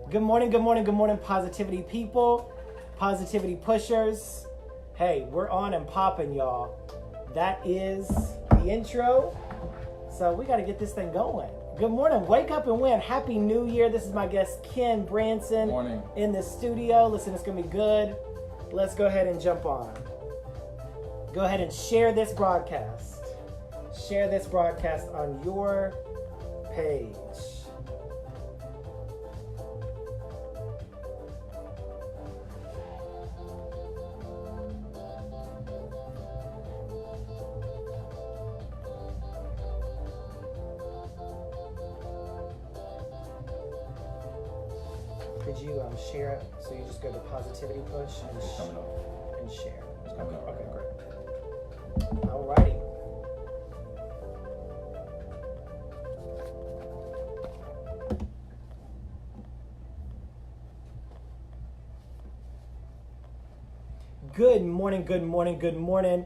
Good morning, good morning, good morning, positivity people, positivity pushers. Hey, we're on and popping, y'all. That is the intro. So we got to get this thing going. Good morning. Wake up and win. Happy New Year. This is my guest, Ken Branson, in the studio. Listen, it's going to be good. Let's go ahead and jump on. Go ahead and share this broadcast. Share this broadcast on your page. Could you share it? So you just go to positivity push and share. It's coming up. Okay, great. Alrighty. Good morning, good morning, good morning.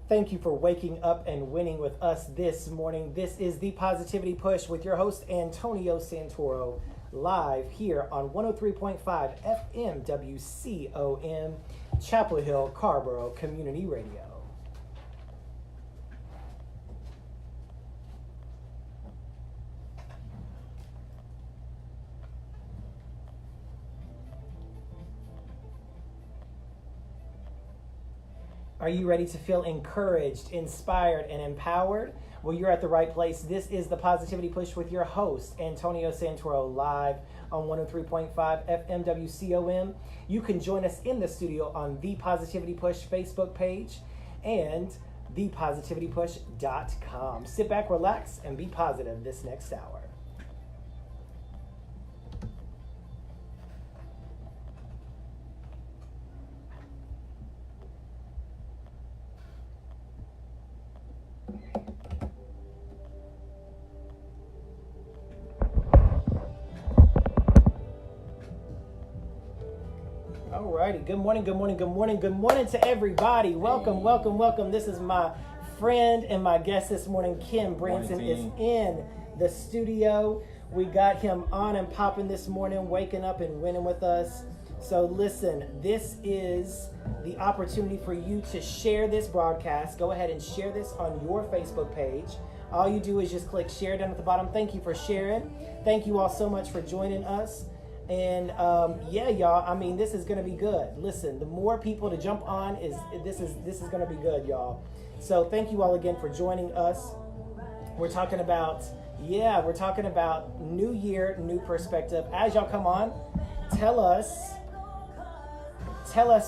Thank you for waking up and winning with us this morning. This is the Positivity Push with your host, Antonio Santoro, live here on 103.5 FM WCOM, Chapel Hill, Carrboro Community Radio. Are you ready to feel encouraged, inspired, and empowered? Well, you're at the right place. This is the Positivity Push with your host, Antonio Santoro, live on 103.5 FM WCOM. You can join us in the studio on the Positivity Push Facebook page and thepositivitypush.com. Sit back, relax, and be positive this next hour. Alrighty, good morning, good morning, good morning, good morning to everybody. Welcome, welcome, welcome. This is my friend and my guest this morning, Ken Branson, is in the studio. We got him on and popping this morning, waking up and winning with us. So listen, this is the opportunity for you to share this broadcast. Go ahead and share this on your Facebook page. All you do is just click share down at the bottom. Thank you for sharing. Thank you all so much for joining us. And yeah, y'all, I mean, this is going to be good. Listen, the more people to jump on, this is going to be good, y'all. So thank you all again for joining us. We're talking about new year, new perspective. As y'all come on, tell us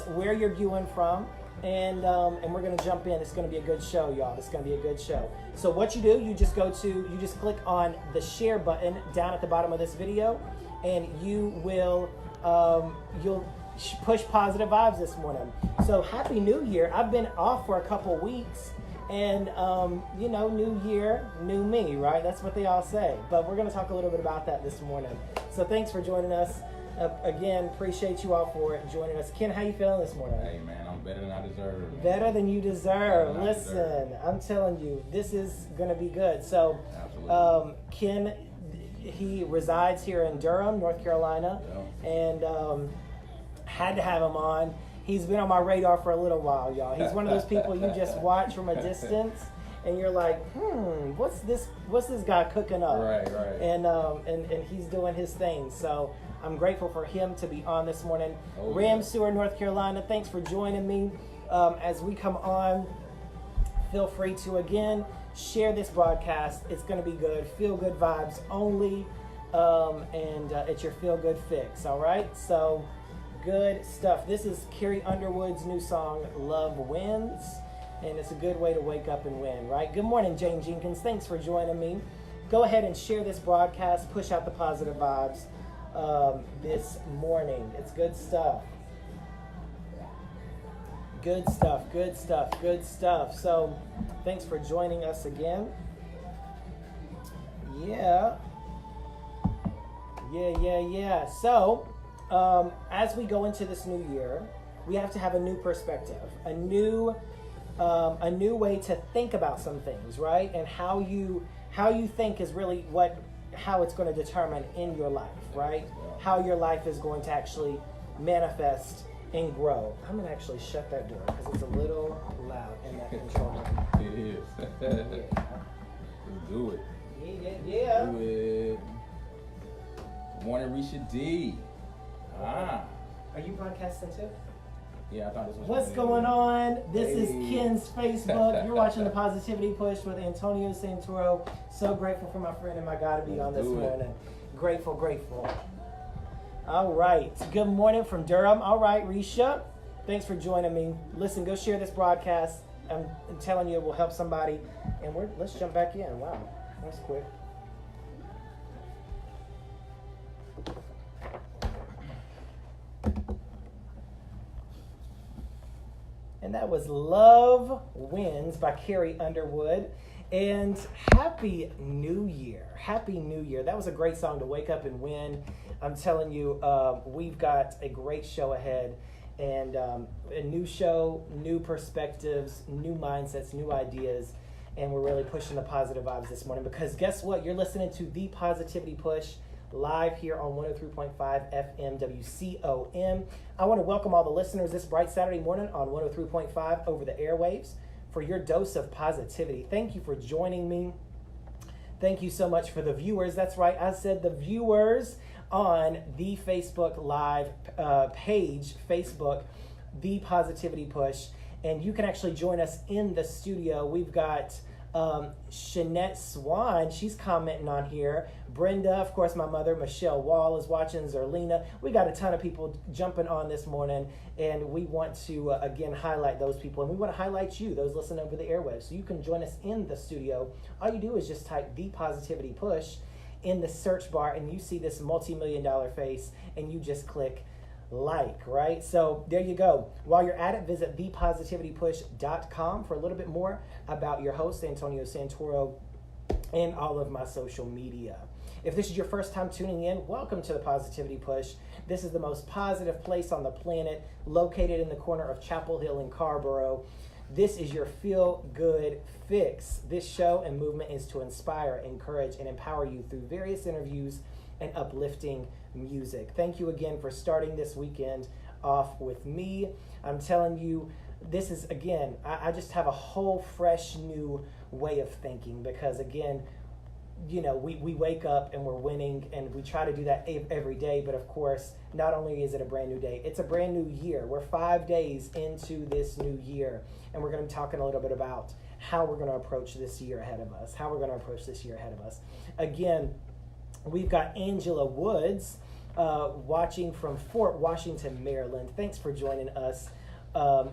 where you're viewing from, and we're going to jump in. It's going to be a good show, y'all. It's going to be a good show. So what you do, you just click on the share button down at the bottom of this video, and you will you'll push positive vibes this morning. So happy New Year. I've been off for a couple weeks, and new year, new me, right? That's what they all say. But we're going to talk a little bit about that this morning. So thanks for joining us. Again, appreciate you all for joining us. Ken, how you feeling this morning? Hey man, I'm better than I deserve. Man. Better than you deserve. Listen, I'm telling you, this is going to be good. So Ken, he resides here in Durham, North Carolina, and had to have him on. He's been on my radar for a little while, y'all. He's one of those people you just watch from a distance, and you're like, what's this guy cooking up? Right. And he's doing his thing. So I'm grateful for him to be on this morning. Ramseur, North Carolina, thanks for joining me. As we come on, feel free to, again, share this broadcast. It's going to be good. Feel good vibes only. And it's your feel good fix. All right. So good stuff. This is Carrie Underwood's new song, Love Wins. And it's a good way to wake up and win, right? Good morning, Jane Jenkins. Thanks for joining me. Go ahead and share this broadcast. Push out the positive vibes this morning. It's good stuff. Good stuff, good stuff, good stuff. So thanks for joining us again. Yeah. So as we go into this new year, we have to have a new perspective, a new way to think about some things, right? And how you think is really what how it's going to determine in your life, right? How your life is going to actually manifest and grow. I'm going to actually shut that door because it's a little loud in that controller. It is. Let's do it. Yeah. Do it. Good morning, Risha D. Are you broadcasting too? Yeah, I thought this was. What's going on? This is Ken's Facebook. You're watching the Positivity Push with Antonio Santoro. So grateful for my friend and my God to be on this morning. Grateful. All right. Good morning from Durham. All right, Risha. Thanks for joining me. Listen, go share this broadcast. I'm telling you, it will help somebody. And let's jump back in. Wow, that's quick. And that was Love Wins by Carrie Underwood. And Happy New Year. Happy New Year. That was a great song to wake up and win. I'm telling you, we've got a great show ahead. And a new show, new perspectives, new mindsets, new ideas. And we're really pushing the positive vibes this morning. Because guess what? You're listening to The Positivity Push live here on 103.5 FM WCOM. I want to welcome all the listeners this bright Saturday morning on 103.5 over the airwaves for your dose of positivity. Thank you for joining me. Thank you so much for the viewers. That's right, I said the viewers on the Facebook Live page, Facebook, The Positivity Push. And you can actually join us in the studio. We've got Shanette Swan, she's commenting on here. Brenda, of course, my mother, Michelle Wall is watching. Zerlina. We got a ton of people jumping on this morning, and we want to, again, highlight those people. And we want to highlight you, those listening over the airwaves. So you can join us in the studio. All you do is just type The Positivity Push in the search bar, and you see this multi-million-dollar face, and you just click like, right? So there you go. While you're at it, visit thepositivitypush.com for a little bit more about your host, Antonio Santoro, and all of my social media. If this is your first time tuning in, welcome to the Positivity Push. This is the most positive place on the planet, located in the corner of Chapel Hill and Carborough. This is your feel-good fix. This show and movement is to inspire, encourage, and empower you through various interviews and uplifting music. Thank you again for starting this weekend off with me. I'm telling you, this is, again, I just have a whole fresh new way of thinking because, again, you know, we wake up and we're winning, and we try to do that every day. But of course, not only is it a brand new day, it's a brand new year. We're 5 days into this new year, and we're going to be talking a little bit about how we're going to approach this year ahead of us. Again, we've got Angela Woods watching from Fort Washington, Maryland. Thanks for joining us.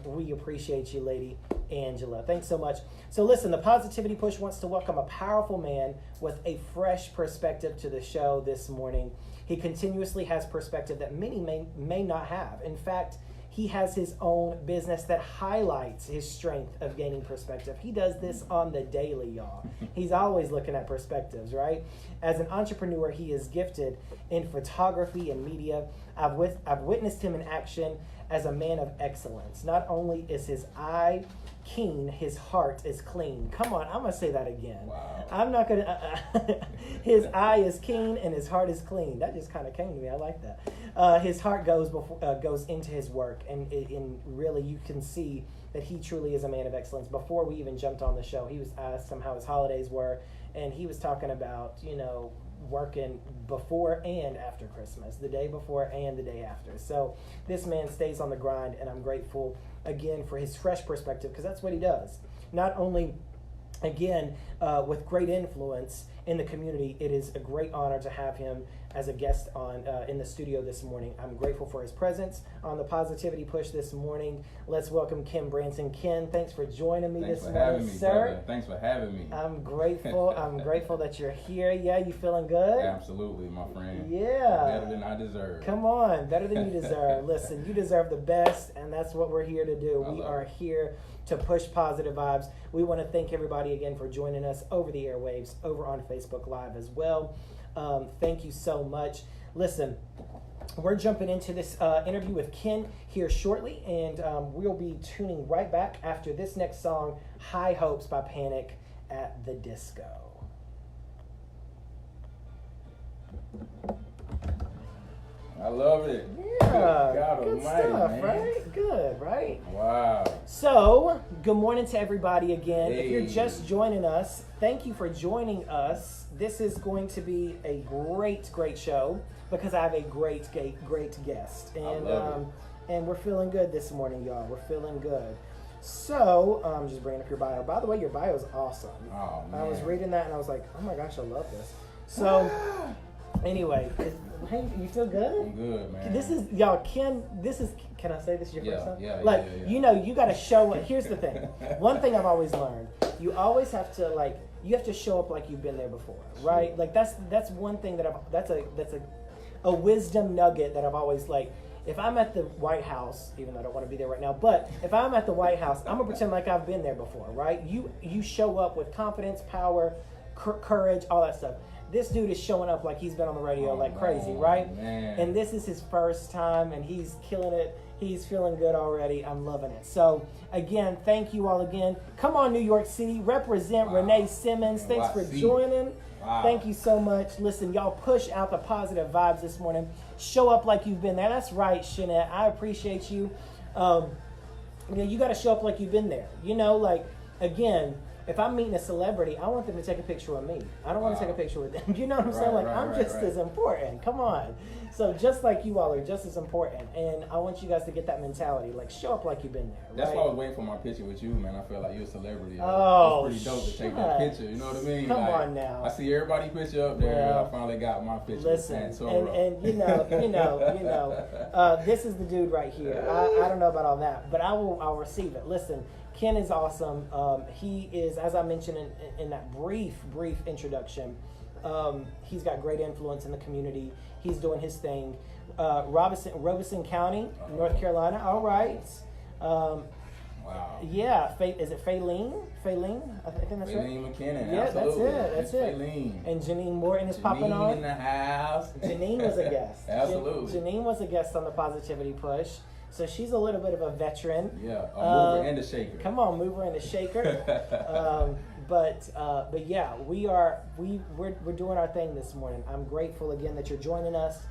We appreciate you, Lady Angela. Thanks so much. So listen, the Positivity Push wants to welcome a powerful man with a fresh perspective to the show this morning. He continuously has perspective that many may not have. In fact, he has his own business that highlights his strength of gaining perspective. He does this on the daily, y'all. He's always looking at perspectives, right? As an entrepreneur, he is gifted in photography and media. I've witnessed him in action as a man of excellence. Not only is his eye keen, his heart is clean. Come on, I'm going to say that again. Wow. I'm not going to... His eye is keen and his heart is clean. That just kind of came to me. I like that. His heart goes into his work, and really you can see that he truly is a man of excellence. Before we even jumped on the show, he was asked him how his holidays were, and he was talking about, you know, working before and after Christmas, the day before and the day after. So this man stays on the grind, and I'm grateful again for his fresh perspective, because that's what he does. Not only, again, with great influence in the community, it is a great honor to have him as a guest on in the studio this morning. I'm grateful for his presence on the Positivity Push this morning. Let's welcome Ken Branson. Ken, thanks for joining me this morning, sir. Brother. Thanks for having me. I'm grateful. I'm grateful that you're here. Yeah, you feeling good? Absolutely, my friend. Yeah. Better than I deserve. Come on, better than you deserve. Listen, you deserve the best, and that's what we're here to do. We are here to push positive vibes. We want to thank everybody again for joining us over the airwaves, over on Facebook Live as well. Thank you so much. Listen, we're jumping into this interview with Ken here shortly, and we'll be tuning right back after this next song, High Hopes by Panic at the Disco. I love it. Yeah, good almighty, stuff, man. right? Good, right? Wow. So, good morning to everybody again. If you're Hey. just joining us, thank you for joining us. This is going to be a great show because I have a great guest. And love and we're feeling good this morning, y'all. We're feeling good. So, just bringing up your bio. By the way, your bio is awesome. Oh, man. I was reading that and I was like, oh my gosh, I love this. So, anyway, hey, you feel good? I'm good, man. This is, y'all, can I say this is your first time? Yeah, like, yeah. you know, you got to show it. Here's the thing. One thing I've always learned, you always have to, you have to show up like you've been there before, right? Like, that's one thing that's a wisdom nugget that I've always, if I'm at the White House, even though I don't want to be there right now, but if I'm at the White House, I'm going to pretend like I've been there before, right? You show up with confidence, power, courage, all that stuff. This dude is showing up like he's been on the radio like crazy, right? Man. And this is his first time, and he's killing it. He's feeling good already. I'm loving it. So, again, thank you all again. Come on, New York City. Represent Renee Simmons. Thanks for joining. Wow. Thank you so much. Listen, y'all push out the positive vibes this morning. Show up like you've been there. That's right, Shanette. I appreciate you. You got to show up like you've been there. Again, if I'm meeting a celebrity, I want them to take a picture with me. I don't want to take a picture with them. You know what I'm saying? I'm just as important. Come on. So just like you all are just as important. And I want you guys to get that mentality. Show up like you've been there. That's right? why I was waiting for my picture with you, man. I feel like you're a celebrity. Oh, it's pretty dope to take that picture. You know what I mean? Come on now. I see everybody picture up there. Well, I finally got my picture. Listen, with Santoro. and this is the dude right here. I don't know about all that, but I'll receive it. Listen, Ken is awesome. He is, as I mentioned in that brief introduction, he's got great influence in the community. He's doing his thing. Robeson County, North Carolina. All right. Wow. Yeah. Is it Faylene? I think that's right. Faylene McKinnon. Yeah, absolutely. That's it. Faylene. And Janine Morton is popping on. Janine in the house. Janine was a guest. Absolutely. Janine was a guest on the Positivity Push. So she's a little bit of a veteran. Yeah, a mover and a shaker. Come on, mover and a shaker. But yeah, we're doing our thing this morning. I'm grateful again that you're joining us.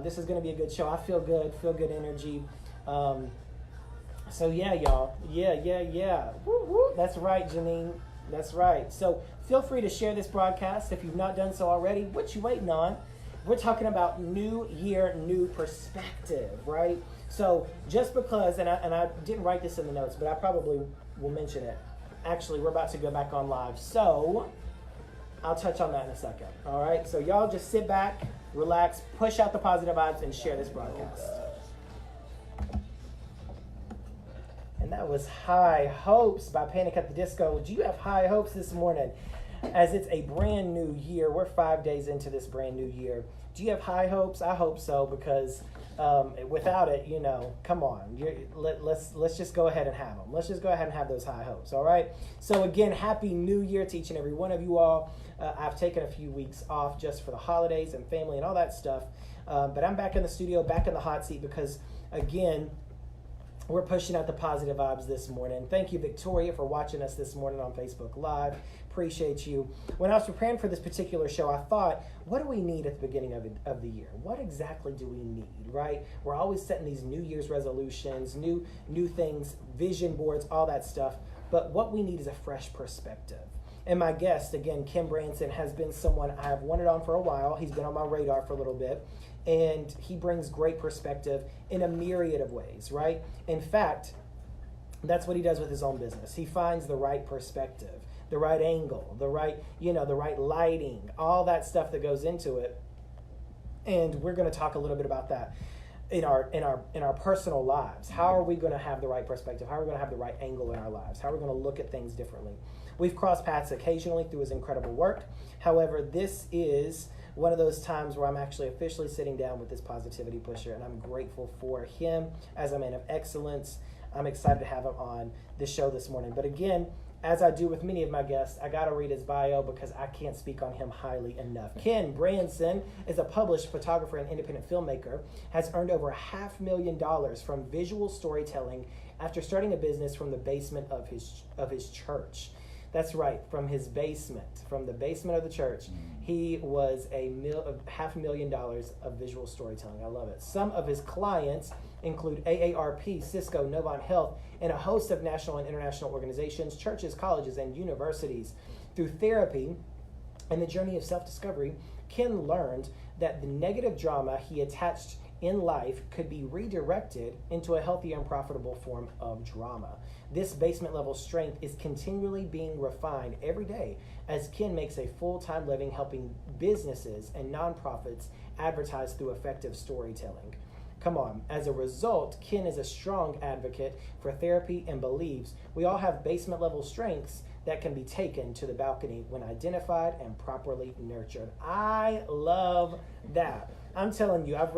This is going to be a good show. I feel good energy. So yeah, y'all. Yeah. Woo, woo. That's right, Janine. That's right. So feel free to share this broadcast if you've not done so already. What you waiting on? We're talking about new year, new perspective, right? So just because, and I didn't write this in the notes, but I probably will mention it. Actually, we're about to go back on live, so I'll touch on that in a second. All right, so y'all just sit back, relax, push out the positive vibes, and share this broadcast. And that was High Hopes by Panic at the Disco. Do you have high hopes this morning? As it's a brand new year, we're 5 days into this brand new year. Do you have high hopes? I hope so, because without it, come on. Let's just go ahead and have them. Let's just go ahead and have those high hopes, all right? So again, Happy New Year to each and every one of you all. I've taken a few weeks off just for the holidays and family and all that stuff. But I'm back in the studio, back in the hot seat, because, again, we're pushing out the positive vibes this morning. Thank you, Victoria, for watching us this morning on Facebook Live. Appreciate you. When I was preparing for this particular show, I thought, what do we need at the beginning of the year? What exactly do we need, right? We're always setting these New Year's resolutions, new things, vision boards, all that stuff. But what we need is a fresh perspective. And my guest, again, Kim Branson, has been someone I have wanted on for a while. He's been on my radar for a little bit. And he brings great perspective in a myriad of ways, right? In fact, that's what he does with his own business. He finds the right perspective, the right angle, the right lighting, all that stuff that goes into it. And we're going to talk a little bit about that in our personal lives. How are we going to have the right perspective? How are we going to have the right angle in our lives? How are we going to look at things differently? We've crossed paths occasionally through his incredible work. However, this is one of those times where I'm actually officially sitting down with this positivity pusher, and I'm grateful for him as a man of excellence. I'm excited to have him on this show this morning. But again, as I do with many of my guests, I got to read his bio because I can't speak on him highly enough. Ken Branson is a published photographer and independent filmmaker, has earned over $500,000 from visual storytelling after starting a business from the basement of his church. That's right, from his basement, from the basement of the church. He was $500,000 of visual storytelling. I love it. Some of his clients include AARP, Cisco, Novant Health, and a host of national and international organizations, churches, colleges, and universities. Through therapy and the journey of self-discovery, Ken learned that the negative drama he attached in life could be redirected into a healthy and profitable form of drama. This basement level strength is continually being refined every day as Ken makes a full-time living helping businesses and nonprofits advertise through effective storytelling. Come on. As a result, Ken is a strong advocate for therapy and believes we all have basement level strengths that can be taken to the balcony when identified and properly nurtured. I love that. I'm telling you, I've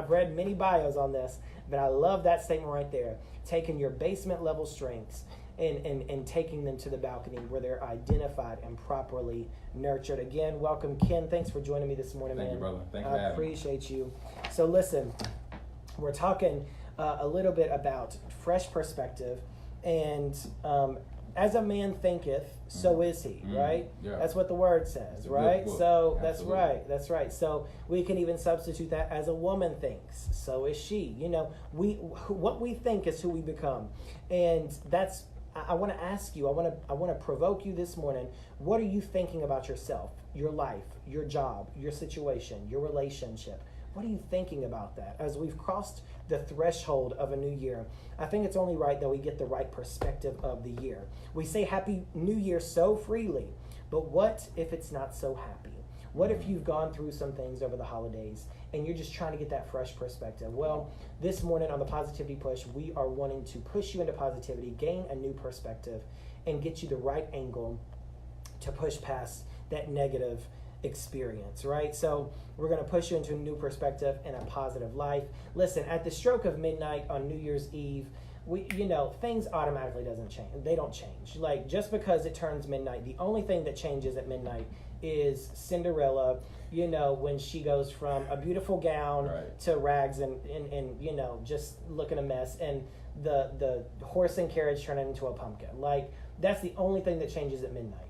read many bios on this, but I love that statement right there. Taking your basement level strengths and taking them to the balcony where they're identified and properly nurtured. Again, welcome, Ken. Thanks for joining me this morning, man. Thank you, brother. Thanks for having me. I appreciate you. So listen, we're talking a little bit about fresh perspective, and as a man thinketh, so is he, right? Yeah. That's what the word says, right? So Absolutely. that's right. So we can even substitute that as a woman thinks, so is she. You know, what we think is who we become, and that's. I want to ask you. I want to provoke you this morning. What are you thinking about yourself, your life, your job, your situation, your relationship? What are you thinking about that? As we've crossed the threshold of a new year, I think it's only right that we get the right perspective of the year. We say Happy New Year so freely, but what if it's not so happy? What if you've gone through some things over the holidays and you're just trying to get that fresh perspective? Well, this morning on the Positivity Push, we are wanting to push you into positivity, gain a new perspective, and get you the right angle to push past that negative experience, right? So we're going to push you into a new perspective and a positive life. Listen, at the stroke of midnight on New Year's Eve, things automatically doesn't change. They don't change. Like, just because it turns midnight, the only thing that changes at midnight is Cinderella, when she goes from a beautiful gown to rags and just looking a mess, and the horse and carriage turning into a pumpkin. Like, that's the only thing that changes at midnight.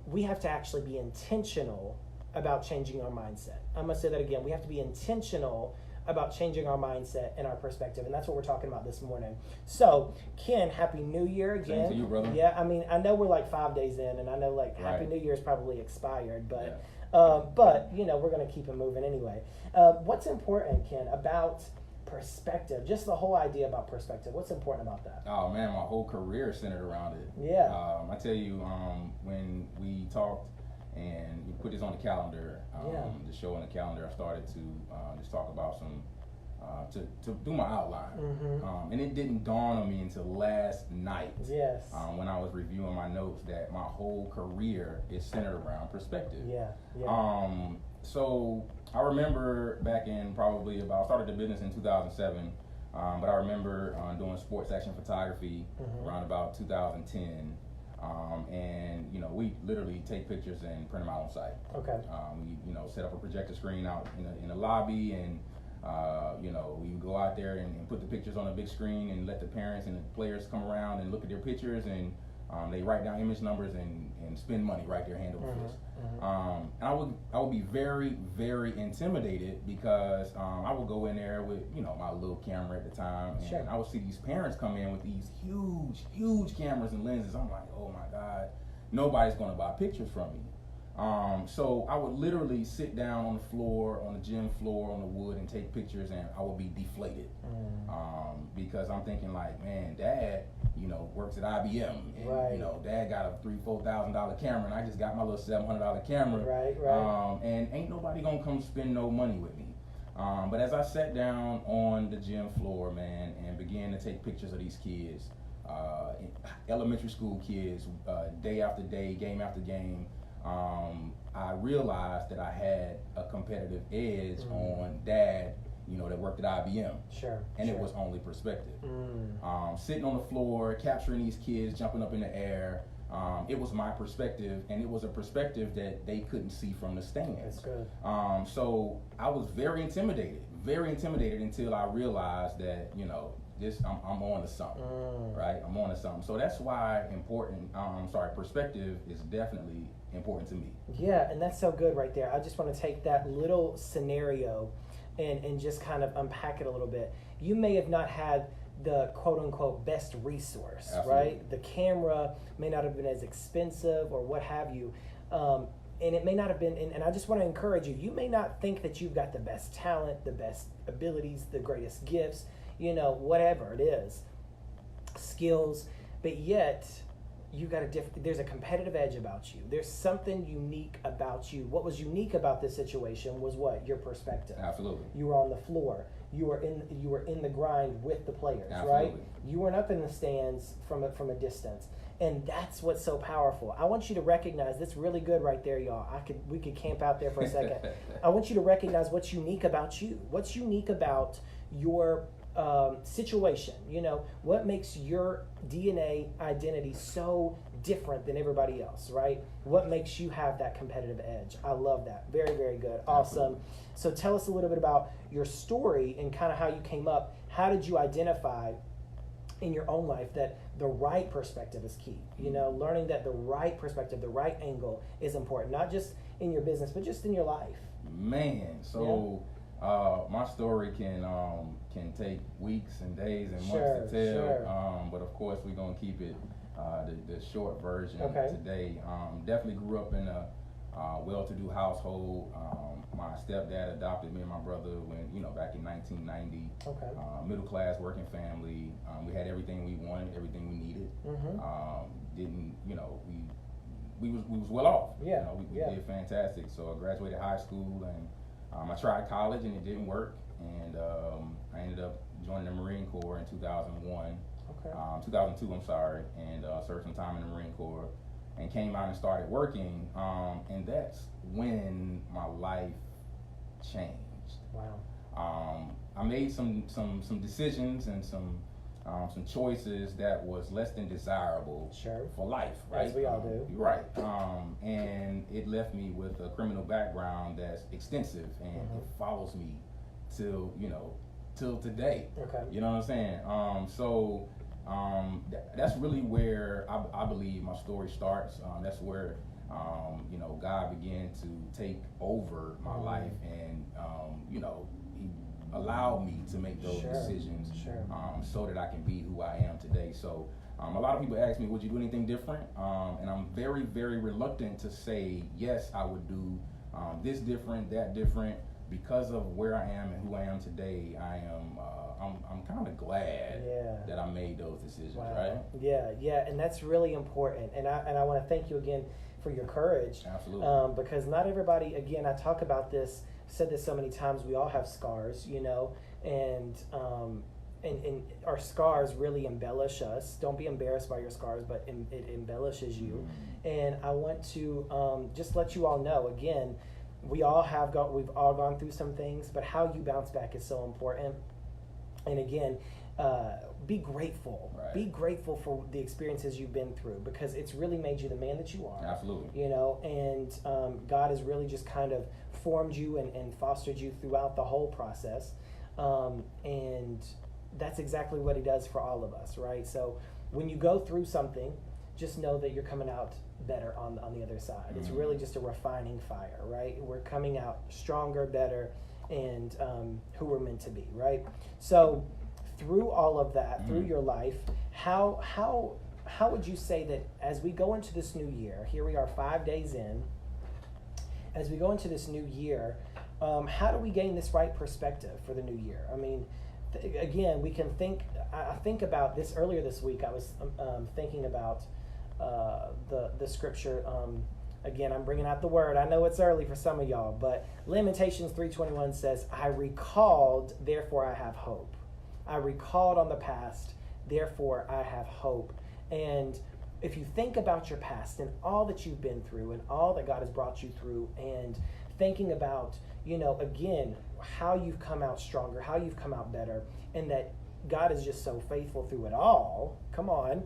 We have to actually be intentional about changing our mindset. I'm going to say that again. We have to be intentional about changing our mindset and our perspective, and that's what we're talking about this morning. So, Ken, Happy New Year again. Same to you, brother. Yeah, I mean, I know we're like 5 days in, and I know Happy New Year is probably expired, but we're going to keep it moving anyway. What's important, Ken, about perspective? Just the whole idea about perspective. What's important about that? Oh man, my whole career is centered around it. Yeah. I tell you, when we talked and we put this on the calendar, the show on the calendar, I started to just talk about some to do my outline, and it didn't dawn on me until last night. Yes. When I was reviewing my notes, that my whole career is centered around perspective. Yeah. So I remember back in I started the business in 2007, but I remember doing sports action photography around about 2010, and we literally take pictures and print them out on site. Okay. We set up a projector screen out in the lobby, and we would go out there and put the pictures on a big screen and let the parents and the players come around and look at their pictures, and they write down image numbers and spend money right there hand over fist. And I would be very, very intimidated because I would go in there with my little camera at the time, and I would see these parents come in with these huge cameras and lenses. I'm like, oh my God, nobody's gonna buy pictures from me. So I would literally sit down on the floor, on the gym floor, on the wood, and take pictures, and I would be deflated because I'm thinking like, man, Dad, works at IBM, and Dad got a $3,000-$4,000 camera, and I just got my little $700 camera, right. And ain't nobody gonna come spend no money with me. But as I sat down on the gym floor, man, and began to take pictures of these kids, elementary school kids, day after day, game after game, I realized that I had a competitive edge on Dad, that worked at IBM. And it was only perspective. Sitting on the floor, capturing these kids, jumping up in the air, it was my perspective, and it was a perspective that they couldn't see from the stands. That's good. So I was very intimidated, very intimidated until I realized that, you know, I'm on to something, right? I'm on to something. So that's why perspective is definitely important to me. Yeah, and that's so good right there. I just want to take that little scenario and just kind of unpack it a little bit. You may have not had the quote unquote best resource, Absolutely. Right? The camera may not have been as expensive or what have you. And it may not have been, and I just want to encourage you, you may not think that you've got the best talent, the best abilities, the greatest gifts, you know, whatever it is, skills, but yet you got there's a competitive edge about you. There's something unique about you. What was unique about this situation was what? Your perspective. Absolutely. You were on the floor. You were in the grind with the players, Absolutely. right? You weren't up in the stands from a distance. And that's what's so powerful. I want you to recognize that's really good right there, y'all. We could camp out there for a second. I want you to recognize what's unique about you. What's unique about your situation? You know, what makes your DNA identity so different than everybody else, right? What makes you have that competitive edge? I love that. Very, very good. Awesome. Absolutely. So tell us a little bit about your story and kind of how you came up. How did you identify in your own life that the right perspective is key? You know, learning that the right perspective, the right angle is important, not just in your business, but just in your life. Man, so my story can take weeks and days and months to tell. But of course, we're gonna keep it the short version today. Definitely grew up in a well-to-do household. My stepdad adopted me and my brother back in 1990. Middle-class working family. We had everything we wanted, everything we needed. We was well off. We did fantastic. So I graduated high school and I tried college and it didn't work. And I ended up joining the Marine Corps in 2001. 2002, I'm sorry, and served some time in the Marine Corps. And came out and started working, and that's when my life changed. Wow. I made some decisions and some choices that was less than desirable for life, right? As we all do. Right. And it left me with a criminal background that's extensive, and it follows me till today. Okay. You know what I'm saying? That's really where I believe my story starts. That's where God began to take over my life, and He allowed me to make those decisions so that I can be who I am today. So a lot of people ask me, would you do anything different? And I'm very, very reluctant to say yes, I would do this different, that different. Because of where I am and who I am today, I'm kind of glad that I made those decisions, right? Yeah, and that's really important. And I want to thank you again for your courage. Absolutely. Because not everybody, again, I talk about this, said this so many times, we all have scars, and our scars really embellish us. Don't be embarrassed by your scars, but it embellishes you. And I want to just let you all know, again, we've all gone through some things, but how you bounce back is so important. And again, be grateful. Right. Be grateful for the experiences you've been through, because it's really made you the man that you are. Absolutely. And God has really just kind of formed you and fostered you throughout the whole process. And that's exactly what He does for all of us, right? So when you go through something, just know that you're coming out better on the other side. It's really just a refining fire, right? We're coming out stronger, better, and who we're meant to be, right? So through all of that, through your life, how would you say that as we go into this new year, here we are 5 days in, as we go into this new year, how do we gain this right perspective for the new year? I mean, again, we can think, I think about this earlier this week. I was thinking about the scripture. Again, I'm bringing out the word. I know it's early for some of y'all, but Lamentations 3:21 says, I recalled, therefore I have hope. I recalled on the past, therefore I have hope. And if you think about your past and all that you've been through and all that God has brought you through, and thinking about, again, how you've come out stronger, how you've come out better, and that God is just so faithful through it all, come on,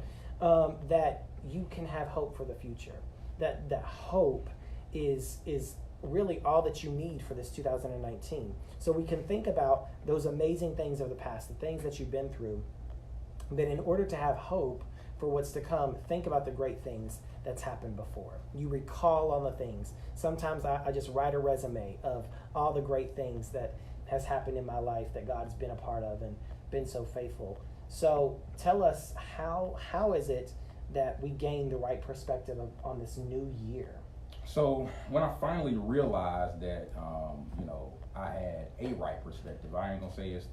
that you can have hope for the future. That hope is really all that you need for this 2019. So we can think about those amazing things of the past, the things that you've been through. But in order to have hope for what's to come, think about the great things that's happened before. You recall on the things. Sometimes I just write a resume of all the great things that has happened in my life that God's been a part of and been so faithful. So tell us, how is it that we gain the right perspective on this new year? So when I finally realized that, I had a right perspective, I ain't gonna say it's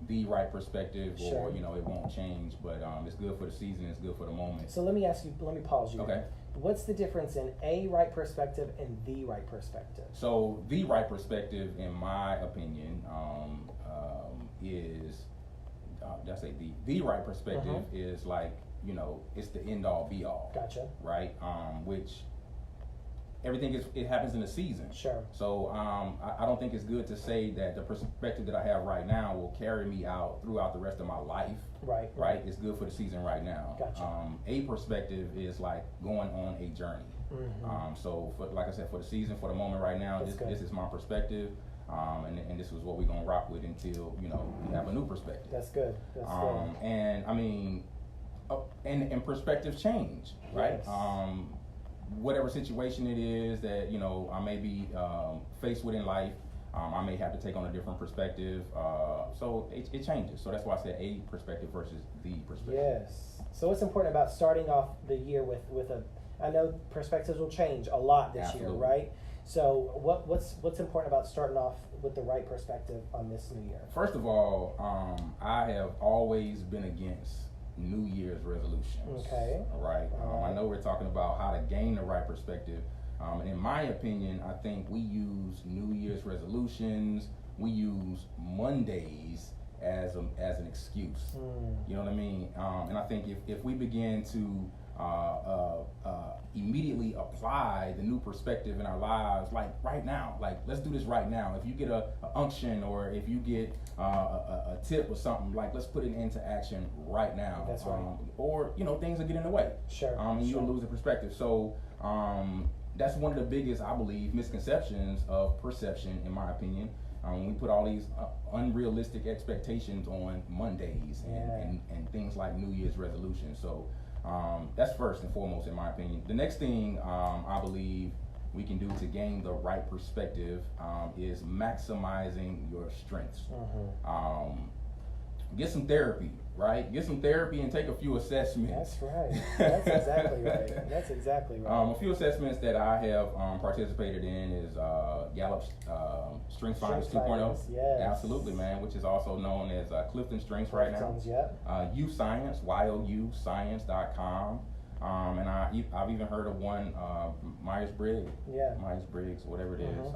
the right perspective, or it won't change, but it's good for the season, it's good for the moment. So let me pause you. Okay. What's the difference in a right perspective and the right perspective? So the right perspective, in my opinion, is did I say the right perspective is like, it's the end all be all. Gotcha. Right? Which everything it happens in a season. Sure. So I don't think it's good to say that the perspective that I have right now will carry me out throughout the rest of my life. Right. Right. It's good for the season right now. Gotcha. A perspective is like going on a journey. So like I said, for the season, for the moment right now, this is my perspective. And this is what we're gonna rock with until we have a new perspective. That's good. That's good. And I mean, and perspectives change, right? Yes. Whatever situation it is that I may be faced with in life, I may have to take on a different perspective. So it changes. So that's why I said a perspective versus the perspective. Yes. So what's important about starting off the year with a? I know perspectives will change a lot this year, right? So what's important about starting off with the right perspective on this new year? First of all, I have always been against New Year's resolutions. Okay. All right. I know we're talking about how to gain the right perspective. And in my opinion, I think we use New Year's resolutions, we use Mondays as an excuse. You know what I mean? And I think if we begin to immediately apply the new perspective in our lives, like right now, like let's do this right now. If you get a unction, or if you get a tip or something, like let's put it into action right now. That's right. Or things will get in the way. Sure. And you'll lose the perspective. So that's one of the biggest, I believe, misconceptions of perception, in my opinion. We put all these unrealistic expectations on Mondays and things like New Year's resolutions. So that's first and foremost, in my opinion. The next thing I believe we can do to gain the right perspective is maximizing your strengths. Get some therapy, right? Get some therapy and take a few assessments. That's right. That's exactly right. That's exactly right. A few assessments that I have participated in is Gallup's Strengths Finders 2.0. Yes. Absolutely, man, which is also known as Clifton Strengths right now. You Science, YOUScience.com. And I've even heard of one, Myers-Briggs. Yeah. Myers-Briggs, whatever it is.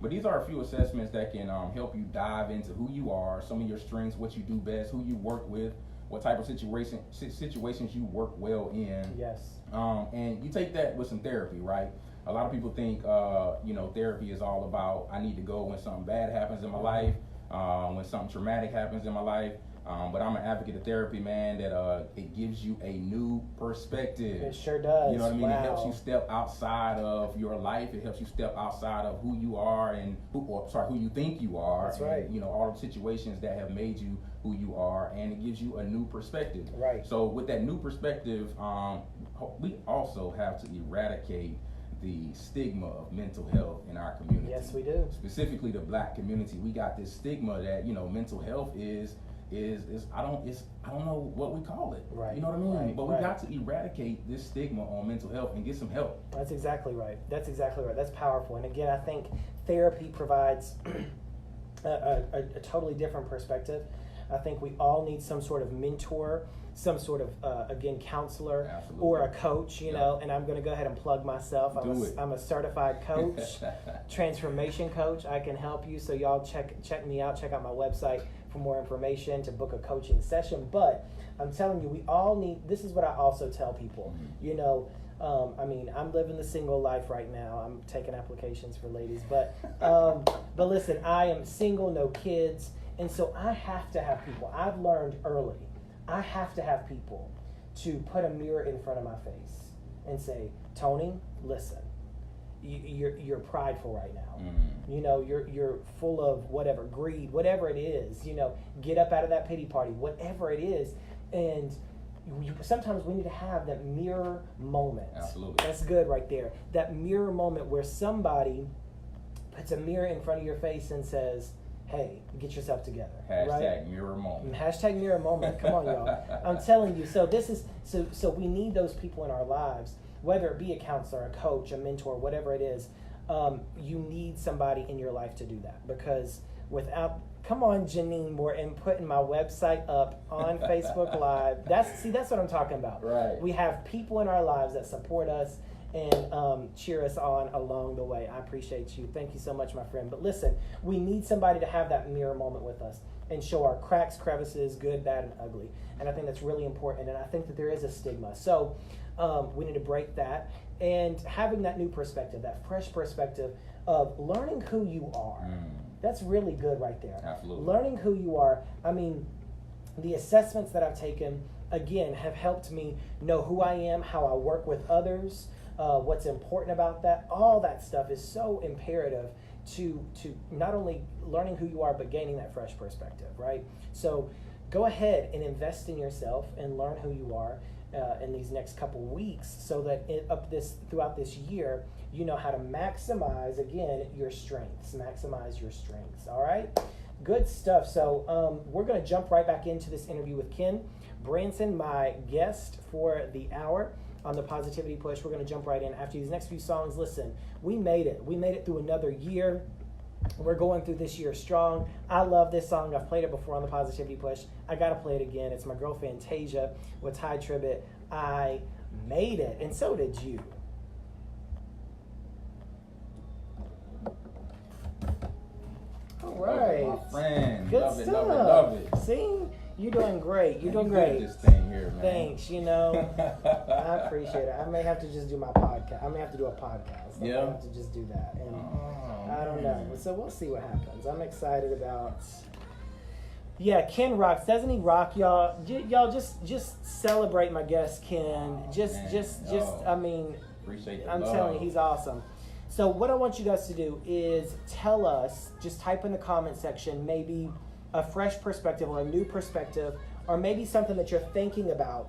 But these are a few assessments that can help you dive into who you are, some of your strengths, what you do best, who you work with, what type of situations you work well in. Yes. And you take that with some therapy, right? A lot of people think, therapy is all about, I need to go when something bad happens in my life, when something traumatic happens in my life. But I'm an advocate of therapy, man, that it gies you a new perspective. It sure does. You know what I mean? Wow. It helps you step outside of your life. It helps you step outside of who you are and who you think you are. That's right. And, all the situations that have made you who you are, and it gives you a new perspective. Right. So with that new perspective, we also have to eradicate the stigma of mental health in our community. Yes, we do. Specifically the Black community. We got this stigma that, mental health is I don't know what we call it. Right. You know what I mean? Right. But we got to eradicate this stigma on mental health and get some help. That's exactly right. That's powerful. And again, I think therapy provides a totally different perspective. I think we all need some sort of mentor, some sort of counselor. Absolutely. Or a coach, you know. And I'm going to go ahead and plug myself. I'm a certified coach, transformation coach. I can help you. So y'all check me out. Check out my website for more information, to book a coaching session. But I'm telling you, we all need. This is what I also tell people. I'm living the single life right now. I'm taking applications for ladies, but listen, I am single, no kids. And so I have to have people. I've learned early, I have to have people to put a mirror in front of my face and say, Tony, listen, you're prideful right now. You know, you're full of whatever, greed, whatever it is. You know, get up out of that pity party, whatever it is. And sometimes we need to have that mirror moment. Absolutely. That's good right there. That mirror moment where somebody puts a mirror in front of your face and says, hey, get yourself together. Hashtag mirror moment. Hashtag mirror moment. Come on, y'all. I'm telling you. So this is so we need those people in our lives, whether it be a counselor, a coach, a mentor, whatever it is. You need somebody in your life to do that, because without, come on, Janine Morton, putting my website up on Facebook Live. That's what I'm talking about. Right. We have people in our lives that support us and cheer us on along the way. I appreciate you. Thank you so much, my friend. But listen, we need somebody to have that mirror moment with us and show our cracks, crevices, good, bad, and ugly. And I think that's really important. And I think that there is a stigma. So we need to break that. And having that new perspective, that fresh perspective of learning who you are. That's really good right there. Absolutely. Learning who you are. I mean, the assessments that I've taken, again, have helped me know who I am, how I work with others, what's important about that. All that stuff is so imperative to not only learning who you are, but gaining that fresh perspective, right? So go ahead and invest in yourself and learn who you are in these next couple weeks, so that throughout this year, you know how to maximize, again, your strengths. Maximize your strengths, all right? Good stuff. So we're going to jump right back into this interview with Ken Branson, my guest for the hour on the Positivity Push. We're going to jump right in after these next few songs. Listen, we made it. We made it through another year. We're going through this year strong. I love this song. I've played it before on the Positivity Push. I got to play it again. It's my girl Fantasia with Ty Tribbett. I made it, and so did you. All right. My friend. Good love stuff. Love it. See? You're doing great. You're doing You great. good at this thing here, man. Thanks. You know, I appreciate it. I may have to just do my podcast. I may have to do a podcast. I may have to just do that. And I don't know. So we'll see what happens. I'm excited about. Yeah, Ken rocks. Doesn't he rock, y'all? Y'all just celebrate my guest, Ken. I mean, appreciate the I'm love. telling you, he's awesome. So what I want you guys to do is tell us, just type in the comment section, maybe a fresh perspective or a new perspective, or maybe something that you're thinking about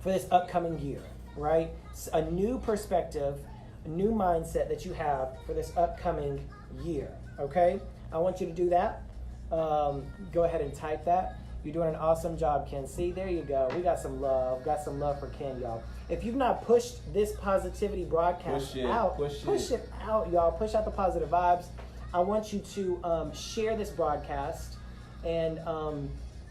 for this upcoming year, right? A new perspective, a new mindset that you have for this upcoming year, okay? I want you to do that. Go ahead and type that. You're doing an awesome job, Ken. See, there you go. We got some love. Got some love for Ken, y'all. If you've not pushed this positivity broadcast out, push it out, y'all. Push out the positive vibes. I want you to share this broadcast and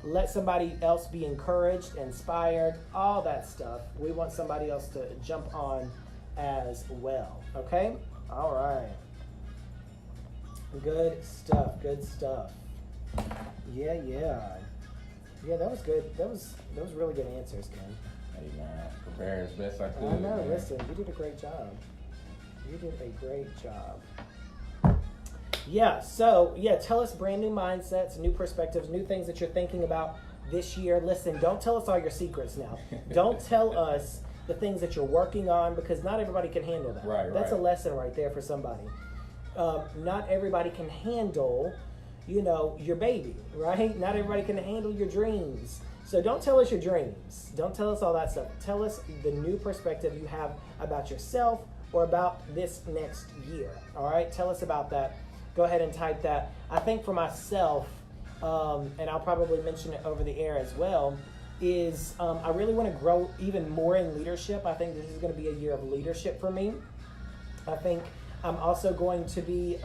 let somebody else be encouraged, inspired, all that stuff. We want somebody else to jump on as well. Okay? All right. Good stuff. Good stuff. Yeah. Yeah, that was good. That was really good answers, Ken. Hey, man, prepare as best I could. I know. Man. Listen, you did a great job. You did a great job. Yeah, so, tell us brand new mindsets, new perspectives, new things that you're thinking about this year. Listen, don't tell us all your secrets now. Don't tell us the things that you're working on, because not everybody can handle that. Right. That's a lesson right there for somebody. Not everybody can handle, your baby, right? Not everybody can handle your dreams. So don't tell us your dreams. Don't tell us all that stuff. Tell us the new perspective you have about yourself or about this next year, all right? Tell us about that. Go ahead and type that. I think for myself, and I'll probably mention it over the air as well, is I really want to grow even more in leadership. I think this is going to be a year of leadership for me. I think I'm also going to be,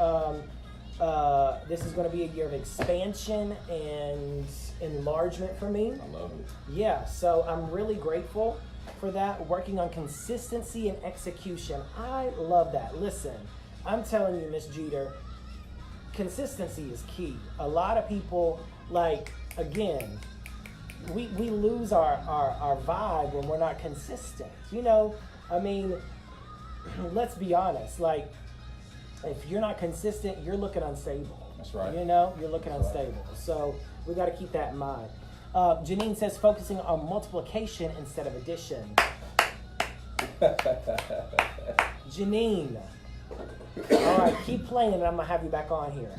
this is going to be a year of expansion and enlargement for me. I love it. Yeah, so I'm really grateful for that. Working on consistency and execution. I love that. Listen, I'm telling you, Miss Jeter, consistency is key. A lot of people, again, we lose our vibe when we're not consistent. I mean, let's be honest. If you're not consistent, you're looking unstable. That's right. You're looking unstable. So we got to keep that in mind. Janine says focusing on multiplication instead of addition. Janine. All right, keep playing, and I'm gonna have you back on here.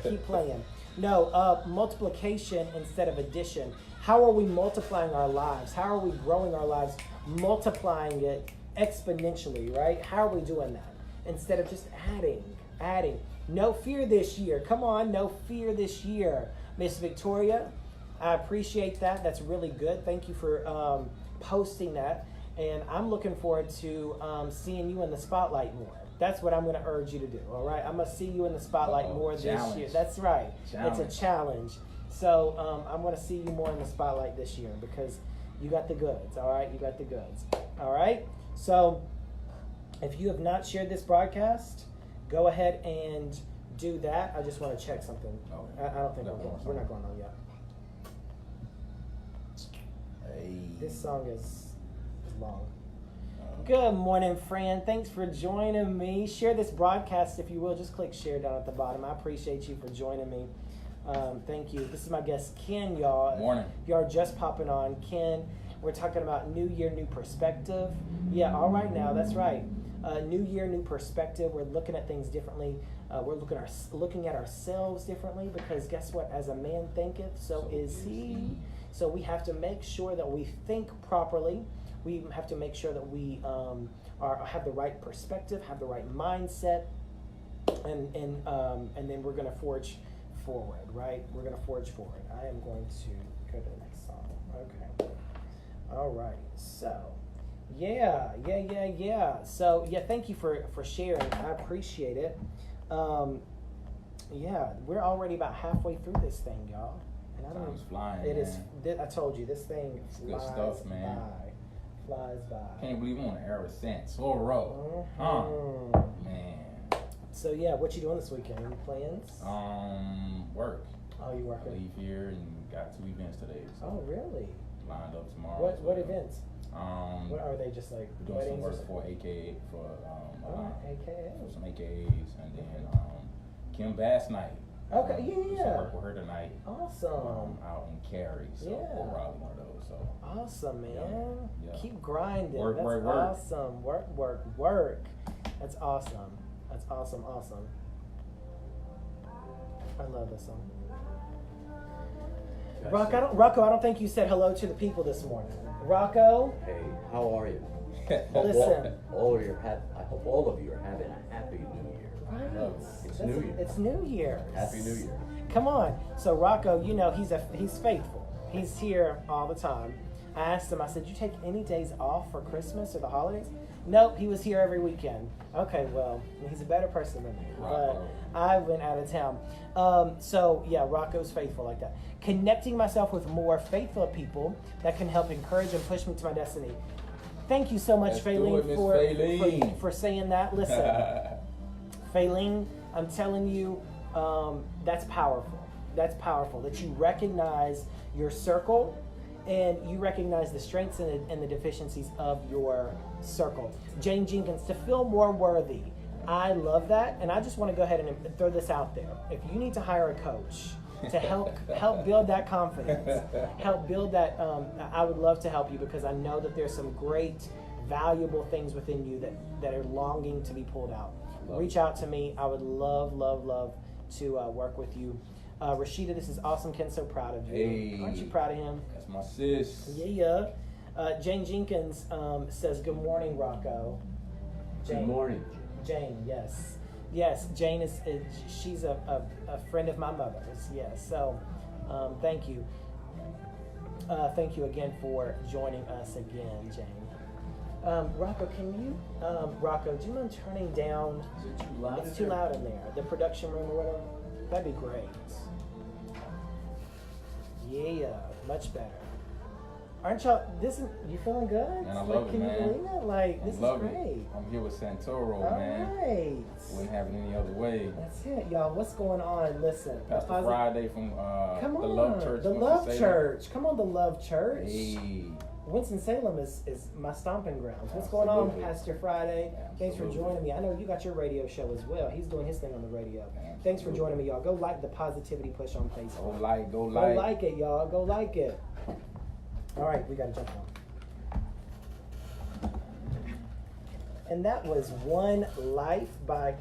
Keep playing. No, multiplication instead of addition. How are we multiplying our lives? How are we growing our lives? Multiplying it exponentially, right? How are we doing that? Instead of just adding. No fear this year. Come on, no fear this year. Miss Victoria, I appreciate that. That's really good. Thank you for posting that. And I'm looking forward to seeing you in the spotlight more. That's what I'm going to urge you to do, all right? I'm going to see you in the spotlight more this year. That's right. It's a challenge. So I'm going to see you more in the spotlight this year because you got the goods, all right? You got the goods, all right? So if you have not shared this broadcast, go ahead and do that. I just want to check something. I don't think we're not going on yet. Hey. This song is long. Good morning, friend. Thanks for joining me. Share this broadcast if you will. Just click share down at the bottom. I appreciate you for joining me. Thank you. This is my guest, Ken, y'all. Morning. You are just popping on. Ken, we're talking about New Year, New Perspective. Yeah, all right now. That's right. New Year, New Perspective. We're looking at things differently. We're looking at ourselves differently because guess what? As a man thinketh, so is he. So we have to make sure that we think properly. We have to make sure that we have the right perspective, have the right mindset, and then we're going to forge forward, right? We're going to forge forward. I am going to go to the next song. Okay. All right. So, yeah. So, yeah, thank you for sharing. I appreciate it. Yeah, we're already about halfway through this thing, y'all. And I don't Time's flying. It is. I told you, this thing flies stuff, man. by. Flies by. Can't believe I'm on the air with Santoro. Man. So yeah, what you doing this weekend? Any plans? Work. Oh, you working? I leave here and got 2 events today. So Oh, really? lined up tomorrow. What events? What are they? Just like we're doing weddings? some work for AKA for AKA. for some AKAs, and then Kim Bass night. Okay, Some yeah. work with her tonight. Awesome. Out in Cary, so Yeah. we're probably one of those. So Awesome, man. Yeah. Keep grinding. Work, That's work, work. awesome. Work. That's awesome. That's awesome. I love this song. Rocco, I don't think you said hello to the people this morning. Rocco? Hey, how are you? Listen. I hope all of you are having a happy new year. Right. It's New Year. It's New Year's. Happy New Year. Come on. So Rocco, you know he's faithful. He's here all the time. I asked him, I said, you take any days off for Christmas or the holidays? Nope, he was here every weekend. Okay, well, he's a better person than me. Rocco. But I went out of town. So yeah, Rocco's faithful like that. Connecting myself with more faithful people that can help encourage and push me to my destiny. Thank you so much, Let's do Faylene, it, Miss Faylene. for saying that. Listen, Faylene, I'm telling you, that's powerful. That's powerful that you recognize your circle and you recognize the strengths and the deficiencies of your circle. Jane Jenkins, to feel more worthy. I love that, and I just want to go ahead and throw this out there. If you need to hire a coach to help build that confidence, help build that, I would love to help you because I know that there's some great, valuable things within you that are longing to be pulled out. Reach out to me. I would love to work with you. Rashida, this is awesome. Ken's so proud of you. Hey. Aren't you proud of him? That's my sis. Yeah. Jane Jenkins says, good morning, Rocco. Jane. Good morning. Jane, yes. Yes, Jane she's a friend of my mother's. Yes, so thank you. Thank you again for joining us again, Jane. Rocco, Rocco, do you mind turning down? Is it too loud? It's too loud in there. The production room or whatever. That'd be great. Yeah, much better. Aren't y'all? You feeling good? Man, I love it, Can man. you believe it? Like, this is Love great. it. I'm here with Santoro, All man. right. Wouldn't have it any other way. That's it, y'all. What's going on? Listen. Pastor Friday from Come the on. Love Church. The Love Church. Come on, the Love Church. Hey. Winston-Salem is my stomping grounds. What's going on, Absolutely. Pastor Friday? Thanks for Absolutely. joining me. I know you got your radio show as well. He's doing his thing on the radio. Thanks for joining me, y'all. Go like the Positivity Push on Facebook. Go like. Go like it, y'all. Go like it. All right, we got to jump on. And that was One Life by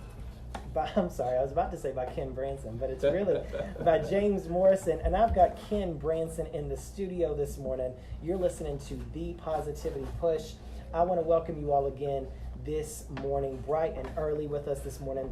I'm sorry, I was about to say by Ken Branson, but it's really by James Morrison. And I've got Ken Branson in the studio this morning. You're listening to The Positivity Push. I want to welcome you all again this morning, bright and early with us this morning.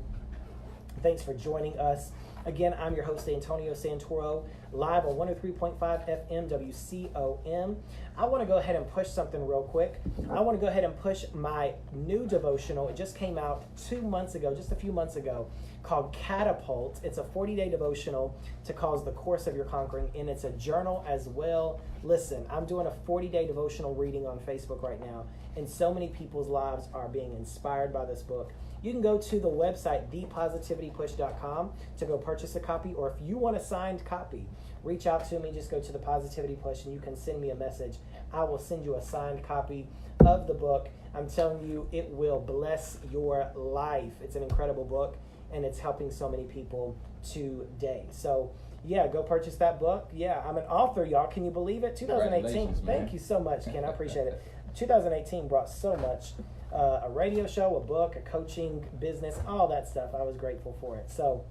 Thanks for joining us. Again, I'm your host, Antonio Santoro, live on 103.5 FM WCOM. I want to go ahead and push something real quick. I want to go ahead and push my new devotional. It just came out 2 months ago, just a few months ago, called Catapult. It's a 40-day devotional to cause the course of your conquering, and it's a journal as well. Listen, I'm doing a 40-day devotional reading on Facebook right now, and so many people's lives are being inspired by this book. You can go to the website, thepositivitypush.com, to go purchase a copy, or if you want a signed copy, reach out to me. Just go to the Positivity Push and you can send me a message. I will send you a signed copy of the book. I'm telling you, it will bless your life. It's an incredible book, and it's helping so many people today. So, yeah, go purchase that book. Yeah, I'm an author, y'all. Can you believe it? 2018. Thank you so much, Ken. I appreciate it. 2018 brought so much. A radio show, a book, a coaching business, all that stuff. I was grateful for it. So,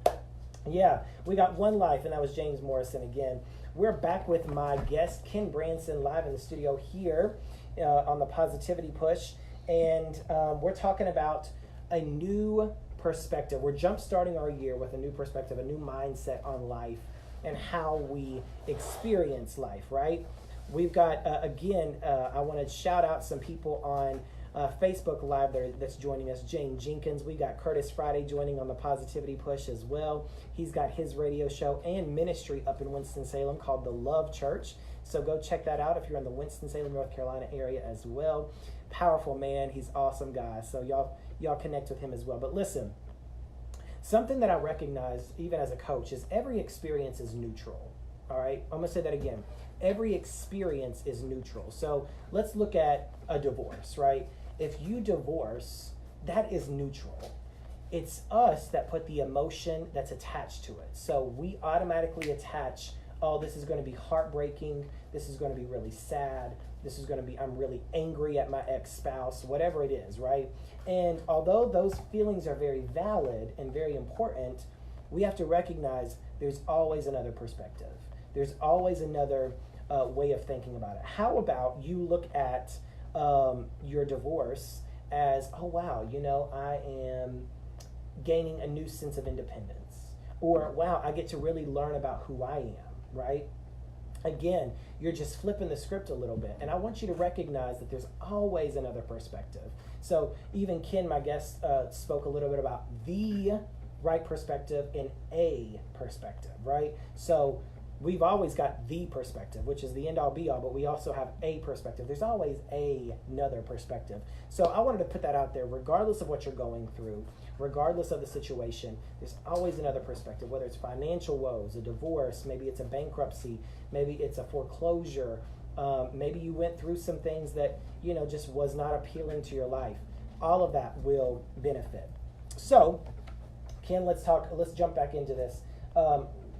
yeah, we got One Life, and that was James Morrison again. We're back with my guest, Ken Branson, live in the studio here on the Positivity Push. And we're talking about a new perspective. We're jump-starting our year with a new perspective, a new mindset on life and how we experience life, right? We've got, I want to shout out some people on Facebook Live there that's joining us. Jane Jenkins. We got Curtis Friday joining on the Positivity Push as well. He's got his radio show and ministry up in Winston-Salem called The Love Church. So go check that out if you're in the Winston-Salem, North Carolina area as well. Powerful man. He's awesome guy. So y'all connect with him as well. But listen, something that I recognize even as a coach is every experience is neutral. All right? I'm going to say that again. Every experience is neutral. So let's look at a divorce, right? If you divorce, that is neutral. It's us that put the emotion that's attached to it. So we automatically attach, oh, this is going to be heartbreaking. This is going to be really sad. This is going to be, I'm really angry at my ex-spouse, whatever it is, right? And although those feelings are very valid and very important, we have to recognize there's always another perspective. There's always another way of thinking about it. How about you look at your divorce as, oh wow, I am gaining a new sense of independence, or wow, I get to really learn about who I am, right? Again, you're just flipping the script a little bit, and I want you to recognize that there's always another perspective. So even Ken, my guest, spoke a little bit about the right perspective and a perspective, right? So we've always got the perspective, which is the end-all be-all, but we also have a perspective. There's always another perspective. So I wanted to put that out there. Regardless of what you're going through, regardless of the situation, there's always another perspective, whether it's financial woes, a divorce, maybe it's a bankruptcy, maybe it's a foreclosure, maybe you went through some things that, just was not appealing to your life. All of that will benefit. So, Ken, let's jump back into this.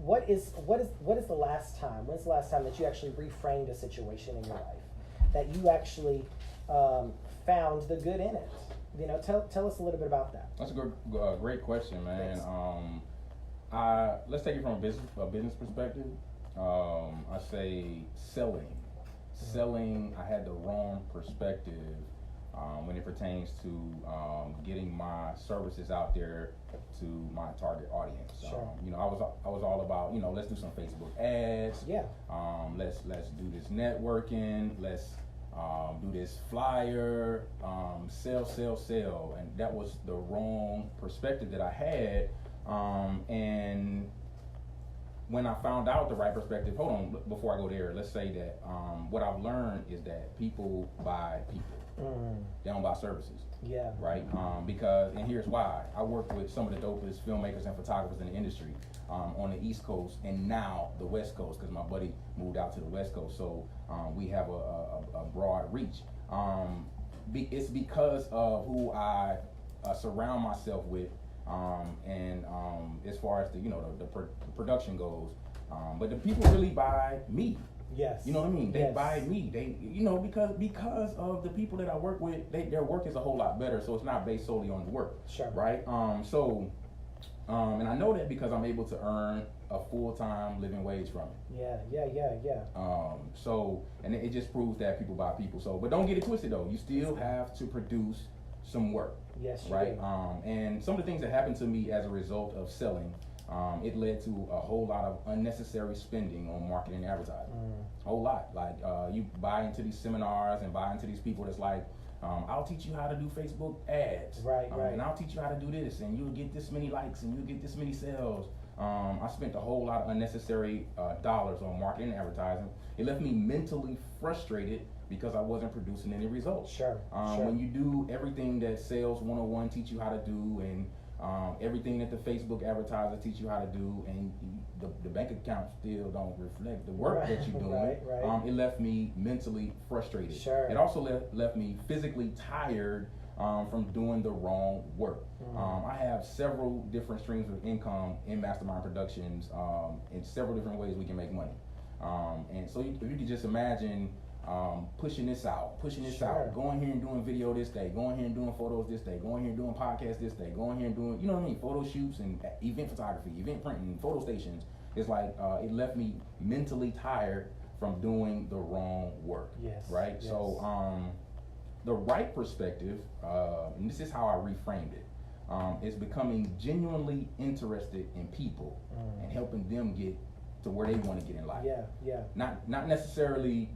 What is the last time? When's the last time that you actually reframed a situation in your life, that you actually found the good in it? Tell us a little bit about that. That's a great question, man. Let's take it from a business perspective. I say selling. Selling, I had the wrong perspective when it pertains to getting my services out there to my target audience. Sure. I was all about, let's do some Facebook ads. Yeah. Let's do this networking. Let's do this flyer. Sell. And that was the wrong perspective that I had. And when I found out the right perspective, hold on, before I go there, let's say that what I've learned is that people buy people. They don't buy services. Yeah. Right? And here's why. I work with some of the dopest filmmakers and photographers in the industry on the East Coast and now the West Coast, because my buddy moved out to the West Coast. So we have a broad reach. It's because of who I surround myself with, and as far as the production goes. But the people really buy me. Yes. You know what I mean? They Yes. buy me. They, you know, because of the people that I work with, their work is a whole lot better. So it's not based solely on the work. Sure. Right. And I know that because I'm able to earn a full-time living wage from it. Yeah. So, and it just proves that people buy people. So, but don't get it twisted though. You still have to produce some work. Yes. You Right. do. And some of the things that happened to me as a result of selling, it led to a whole lot of unnecessary spending on marketing and advertising. A whole lot. Like you buy into these seminars and buy into these people that's like, I'll teach you how to do Facebook ads. Right. And I'll teach you how to do this, and you'll get this many likes, and you'll get this many sales. I spent a whole lot of unnecessary dollars on marketing and advertising. It left me mentally frustrated because I wasn't producing any results. Sure. When you do everything that Sales 101 teach you how to do, and everything that the Facebook advertisers teach you how to do, and the bank account still don't reflect the work that you're doing, right. It left me mentally frustrated. Sure. It also left me physically tired from doing the wrong work. I have several different streams of income in Mastermind Productions, in several different ways we can make money. And so if you could just imagine pushing this out, going here and doing video this day, going here and doing photos this day, going here and doing podcasts this day, going here and doing, you know what I mean, photo shoots and event photography, event printing, photo stations. It's like it left me mentally tired from doing the wrong work. Yes. Right. Yes. So the right perspective, and this is how I reframed it, is becoming genuinely interested in people and helping them get to where they want to get in life. Yeah. Not necessarily,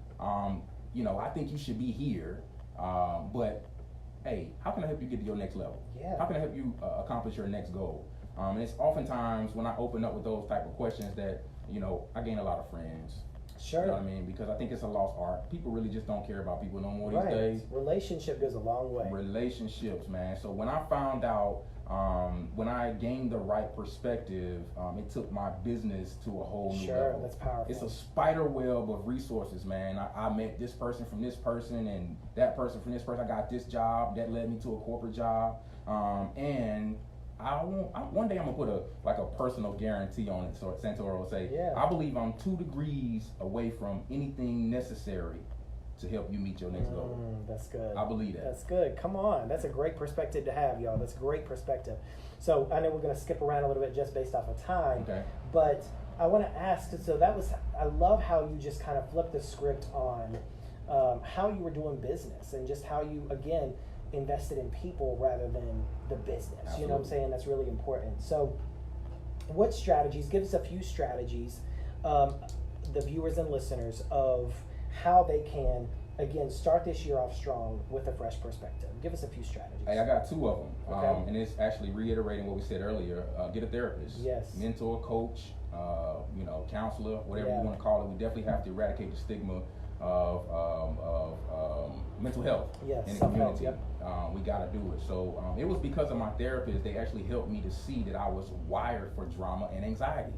you know, I think you should be here, but hey, how can I help you get to your next level? Yeah. How can I help you accomplish your next goal? And it's oftentimes when I open up with those type of questions that, you know, I gain a lot of friends. Sure. You know what I mean? Because I think it's a lost art. People really just don't care about people no more these days. Relationship goes a long way. Relationships, man. So when I found out, when I gained the right perspective, it took my business to a whole new level. That's powerful. It's a spider web of resources, man. I met this person from this person, and that person from this person. I got this job that led me to a corporate job, and one day I'm gonna put a personal guarantee on it. So Santoro will say, I believe I'm 2 degrees away from anything necessary to help you meet your next goal. That's good. I believe that. That's good. Come on. That's a great perspective to have, y'all. That's great perspective. So I know we're going to skip around a little bit just based off of time. Okay. But I want to ask, so I love how you just kind of flipped the script on how you were doing business and just how you, again, invested in people rather than the business. Absolutely. You know what I'm saying? That's really important. So what strategies, give us a few strategies, the viewers and listeners, of how they can, again, start this year off strong with a fresh perspective. Give us a few strategies. Hey, I got 2 of them. Okay. And it's actually reiterating what we said earlier. Get a therapist. Yes. Mentor, coach, you know, counselor, whatever you want to call it. We definitely have to eradicate the stigma of mental health in the community. Yep. We got to do it. So it was because of my therapist. They actually helped me to see that I was wired for drama and anxiety,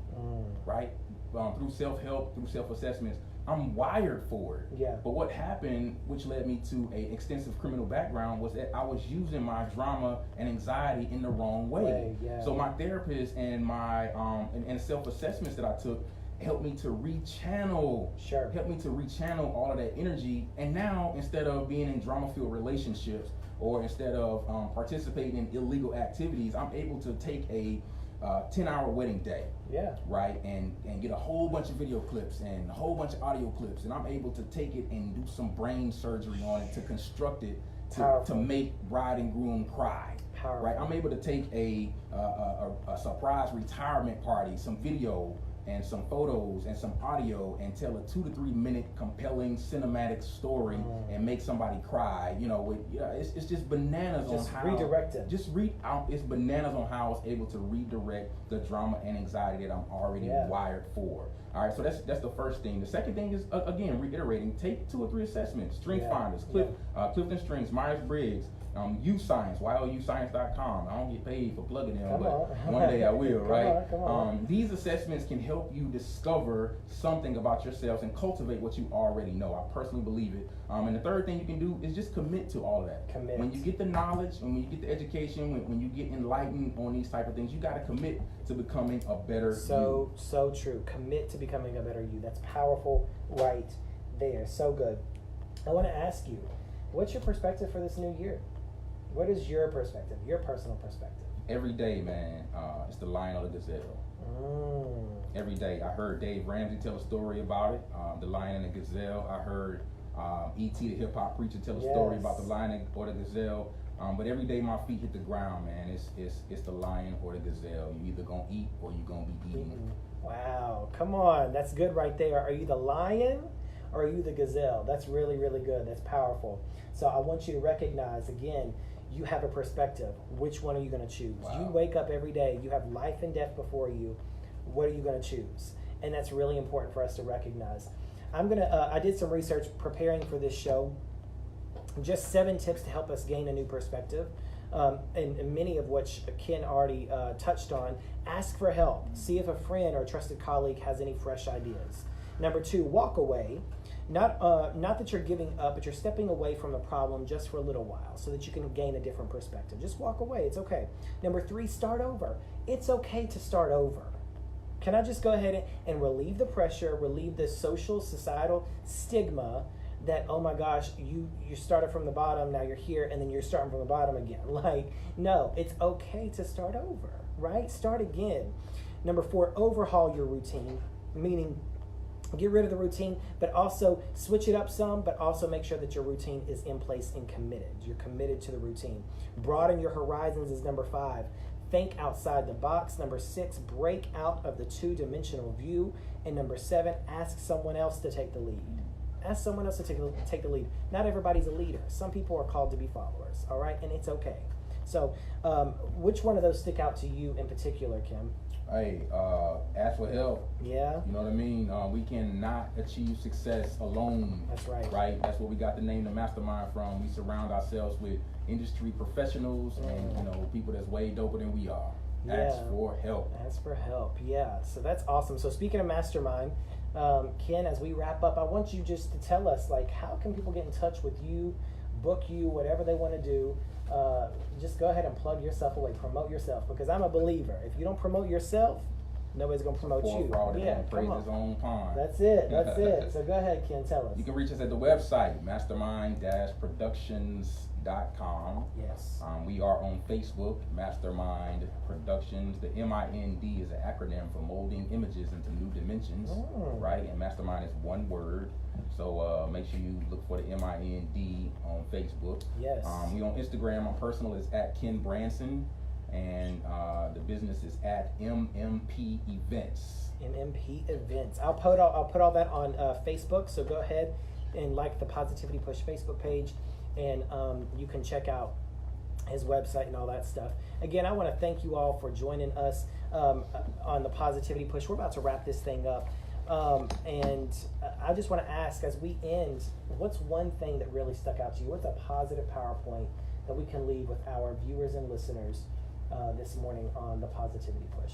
right? Through self-help, through self-assessments, I'm wired for it. Yeah. But what happened, which led me to an extensive criminal background, was that I was using my drama and anxiety in the wrong way. So my therapist and my and self-assessments that I took helped me to rechannel. Helped me to rechannel all of that energy. And now, instead of being in drama-filled relationships, or instead of participating in illegal activities, I'm able to take a 10-hour wedding day, right, and get a whole bunch of video clips and a whole bunch of audio clips, and I'm able to take it and do some brain surgery on it to construct it to make bride and groom cry. Right, I'm able to take a surprise retirement party, some video and some photos and some audio, and tell a 2 to 3 minute compelling cinematic story and make somebody cry. You know, it's just bananas on how redirect it. It's bananas on how I was able to redirect the drama and anxiety that I'm already wired for. All right, so that's the first thing. The second thing is, again, reiterating, take 2 or 3 assessments. Strength Finders, Clifton Strengths, Myers-Briggs, YouScience, YOUScience.com. I don't get paid for plugging them, but one day I will, right? Come on. These assessments can help help you discover something about yourselves and cultivate what you already know. I personally believe it. And the third thing you can do is just commit to all of that. Commit. When you get the knowledge, when you get the education, when you get enlightened on these type of things, you got to commit to becoming a better you. So true. Commit to becoming a better you. That's powerful right there. So good. I want to ask you, what's your perspective for this new year? What is your perspective, your personal perspective? Every day, man, it's the lion or the gazelle. Every day. I heard Dave Ramsey tell a story about it, the lion and the gazelle. I heard E.T. the hip hop preacher tell a story about the lion or the gazelle. But every day my feet hit the ground, man, it's the lion or the gazelle. You either gonna eat or you gonna be eating. Wow, come on, that's good right there. Are you the lion or are you the gazelle? That's really, really good. That's powerful. So I want you to recognize, again, you have a perspective. Which one are you going to choose? Wow. You wake up every day. You have life and death before you. What are you going to choose? And that's really important for us to recognize. I did some research preparing for this show. Just 7 tips to help us gain a new perspective. And many of which Ken already touched on. Ask for help. See if a friend or a trusted colleague has any fresh ideas. Number 2, walk away. Not that you're giving up, but you're stepping away from the problem just for a little while so that you can gain a different perspective. Just walk away. It's okay. Number 3, start over. It's okay to start over. Can I just go ahead and relieve the pressure, relieve the social, societal stigma that, oh my gosh, you started from the bottom, now you're here, and then you're starting from the bottom again. Like, no, it's okay to start over, right? Start again. Number 4, overhaul your routine, meaning get rid of the routine, but also switch it up some, but also make sure that your routine is in place and committed. You're committed to the routine. Broaden your horizons is number 5. Think outside the box. Number 6, break out of the 2-dimensional view. And number 7, ask someone else to take the lead. Ask someone else to take the lead. Not everybody's a leader. Some people are called to be followers, all right? And it's okay. So which one of those stick out to you in particular, Kim? Hey, ask for help. Yeah. You know what I mean? We cannot achieve success alone. That's right. Right? That's what we got the name the mastermind from. We surround ourselves with industry professionals and people that's way doper than we are. Yeah. Ask for help. Ask for help. Yeah. So that's awesome. So speaking of mastermind, Ken, as we wrap up, I want you just to tell us, like, how can people get in touch with you, book you, whatever they want to do. Just go ahead and plug yourself away, promote yourself, because I'm a believer. If you don't promote yourself, nobody's going to promote you. Praise his own pond. That's it. So go ahead, Ken, tell us. You can reach us at the website, mastermind-productions.com. Yes. We are on Facebook, Mastermind Productions. The MIND is an acronym for Molding Images into New Dimensions, right? And Mastermind is one word. So make sure you look for the MIND on Facebook. Yes. We on Instagram. My personal is at Ken Branson, and the business is at MMP Events. MMP Events. I'll put all that on Facebook. So go ahead and like the Positivity Push Facebook page, and you can check out his website and all that stuff. Again, I want to thank you all for joining us on the Positivity Push. We're about to wrap this thing up. And I just want to ask, as we end, what's one thing that really stuck out to you? What's a positive PowerPoint that we can leave with our viewers and listeners this morning on the Positivity Push?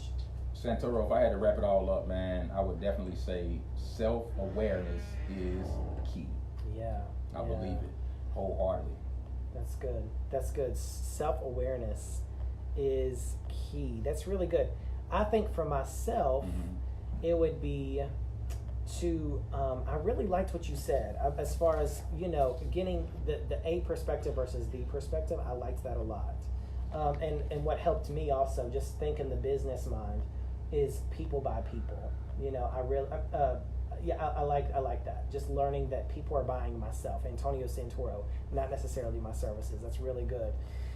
Santoro, if I had to wrap it all up, man, I would definitely say self-awareness is key. Yeah. I believe it wholeheartedly. That's good. Self-awareness is key. That's really good. I think for myself, it would be to, I really liked what you said as far as, getting the A perspective versus the perspective. I liked that a lot. And what helped me also, just think in the business mind, is people by people. I like that. Just learning that people are buying myself, Antonio Santoro, not necessarily my services. That's really good.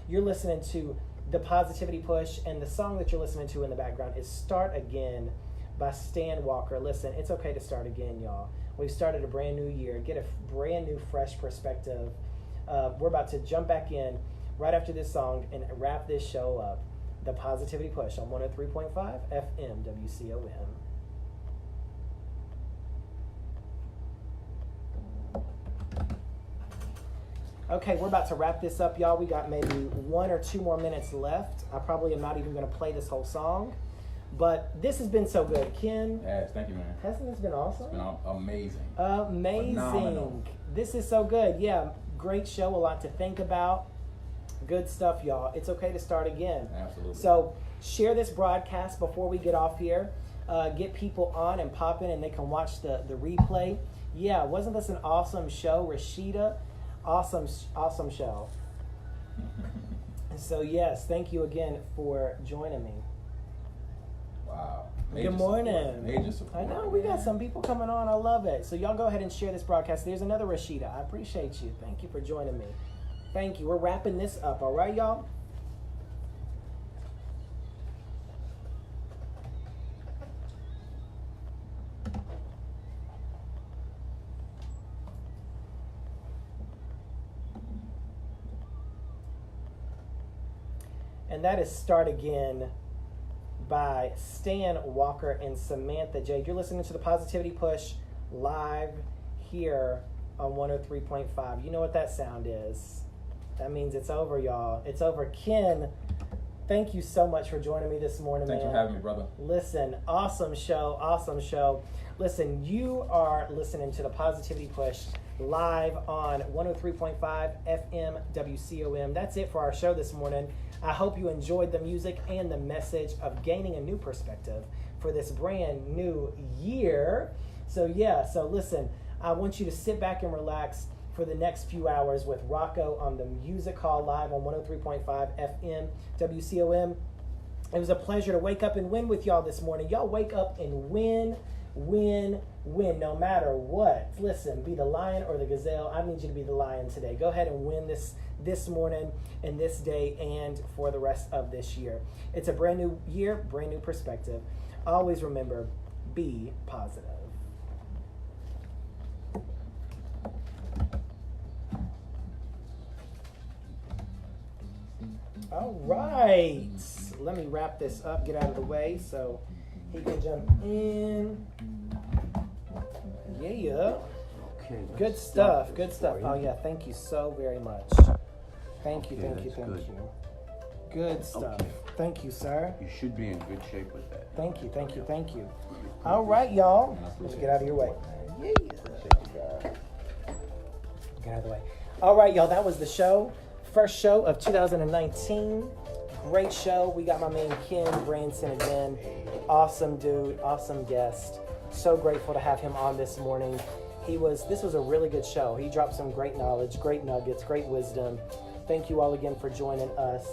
You're listening to the Positivity Push, and the song that you're listening to in the background is Start Again by Stan Walker. Listen, it's okay to start again, y'all. We've started a brand new year. Get a brand new, fresh perspective. We're about to jump back in right after this song and wrap this show up. The Positivity Push on 103.5 FM WCOM. Okay, we're about to wrap this up, y'all. We got maybe 1 or 2 more minutes left. I probably am not even going to play this whole song. But this has been so good. Ken, Yes, thank you, man. hasn't this been awesome? It's been amazing. Amazing. Phenomenal. This is so good. Yeah, great show. A lot to think about. Good stuff, y'all. It's okay to start again. Absolutely. So share this broadcast before we get off here. Get people on and pop in, and they can watch the replay. Yeah, wasn't this an awesome show, Rashida? Awesome show. So yes, thank you again for joining me. Wow. Good morning. Support. Major support. I know we got some people coming on. I love it. So y'all go ahead and share this broadcast. There's another Rashida. I appreciate you. Thank you for joining me. Thank you. We're wrapping this up. All right, y'all. And that is Start Again by Stan Walker and Samantha Jade. You're listening to the Positivity Push live here on 103.5. You know what that sound is. That means it's over, y'all. It's over. Ken, thank you so much for joining me this morning, Thanks man. for having me, brother. Listen, awesome show, awesome show. Listen, you are listening to the Positivity Push live on 103.5 FM WCOM. That's it for our show this morning. I hope you enjoyed the music and the message of gaining a new perspective for this brand new year. So listen, I want you to sit back and relax for the next few hours with Rocco on the Music Hall live on 103.5 FM WCOM. It was a pleasure to wake up and win with y'all this morning. Y'all wake up and win, no matter what. Listen, be the lion or the gazelle. I need you to be the lion today. Go ahead and win this morning and this day and for the rest of this year. It's a brand new year, brand new perspective. Always remember, be positive. All right, let me wrap this up, get out of the way so he can jump in. Yeah. Okay. Good stuff. Oh yeah, thank you so very much. Thank you. Good stuff. Okay. Thank you, sir. You should be in good shape with that. Thank you. All right, y'all. Let's get out of your way. Yeah. Get out of the way. All right, y'all. That was the show. First show of 2019. Great show. We got my man Ken Branson again. Awesome dude. Awesome guest. So grateful to have him on this morning. This was a really good show. He dropped some great knowledge, great nuggets, great wisdom. Thank you all again for joining us.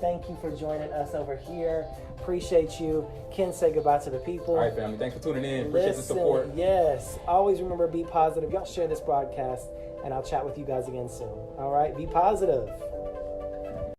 Thank you for joining us over here. Appreciate you. Ken, say goodbye to the people. All right, family. Thanks for tuning in. Appreciate the support. Yes. Always remember, be positive. Y'all share this broadcast, and I'll chat with you guys again soon. All right? Be positive.